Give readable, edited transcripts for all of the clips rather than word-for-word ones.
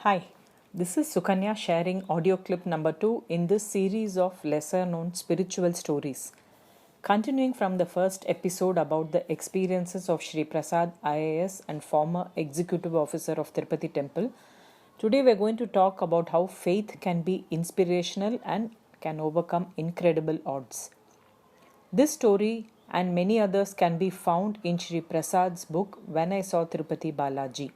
Hi, this is Sukanya sharing audio clip number 2 in this series of lesser known spiritual stories. Continuing from the first episode about the experiences of Sri Prasad IAS and former executive officer of Tirupati Temple, today we are going to talk about how faith can be inspirational and can overcome incredible odds. This story and many others can be found in Sri Prasad's book When I Saw Tirupati Balaji.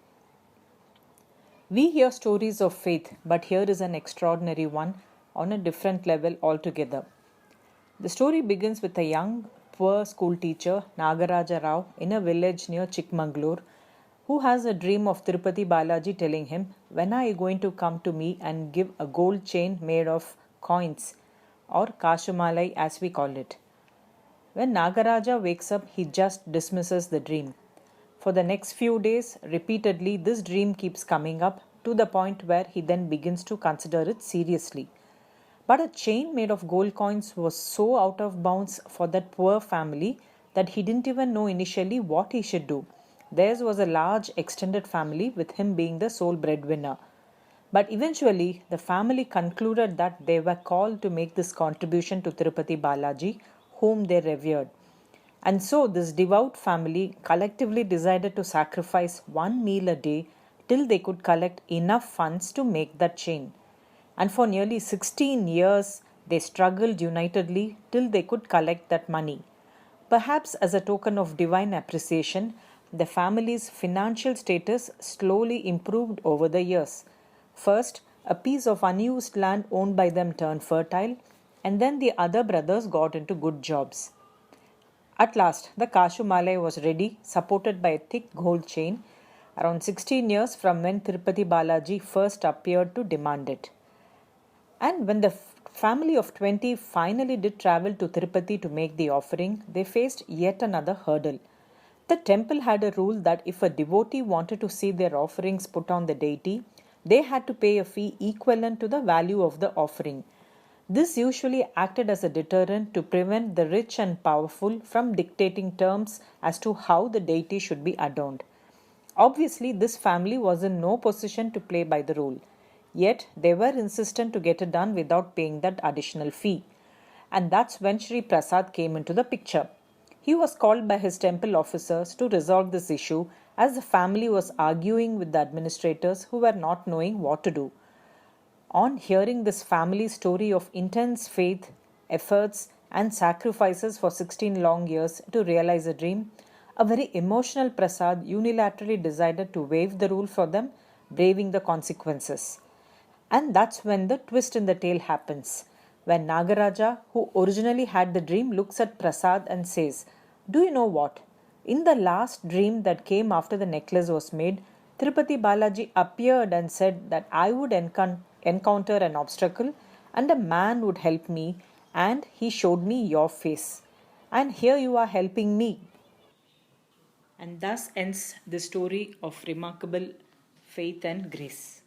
We hear stories of faith, but here is an extraordinary one on a different level altogether. The story begins with a young, poor school teacher, Nagaraja Rao, in a village near Chikmagalur, who has a dream of Tirupati Balaji telling him, "When are you going to come to me and give a gold chain made of coins, or Kashumalai as we call it?" When Nagaraja wakes up, he just dismisses the dream. For the next few days, repeatedly, this dream keeps coming up to the point where he then begins to consider it seriously. But a chain made of gold coins was so out of bounds for that poor family that he didn't even know initially what he should do. Theirs was a large extended family, with him being the sole breadwinner. But eventually, the family concluded that they were called to make this contribution to Tirupati Balaji, whom they revered. And so this devout family collectively decided to sacrifice one meal a day till they could collect enough funds to make that chain. And for nearly 16 years, they struggled unitedly till they could collect that money. Perhaps as a token of divine appreciation, the family's financial status slowly improved over the years. First, a piece of unused land owned by them turned fertile, and then the other brothers got into good jobs. At last, the Kashumalai was ready, supported by a thick gold chain, around 16 years from when Tirupati Balaji first appeared to demand it. And when the family of 20 finally did travel to Tirupati to make the offering, they faced yet another hurdle. The temple had a rule that if a devotee wanted to see their offerings put on the deity, they had to pay a fee equivalent to the value of the offering. This usually acted as a deterrent to prevent the rich and powerful from dictating terms as to how the deity should be adorned. Obviously, this family was in no position to play by the rule. Yet, they were insistent to get it done without paying that additional fee. And that's when Sri Prasad came into the picture. He was called by his temple officers to resolve this issue, as the family was arguing with the administrators who were not knowing what to do. On hearing this family story of intense faith, efforts, and sacrifices for 16 long years to realize a dream, a very emotional Prasad unilaterally decided to waive the rule for them, braving the consequences. And that's when the twist in the tale happens. When Nagaraja, who originally had the dream, looks at Prasad and says, "Do you know what? In the last dream that came after the necklace was made, Tirupati Balaji appeared and said that I would encounter an obstacle and a man would help me, and he showed me your face. And here you are helping me." And thus ends the story of remarkable faith and grace.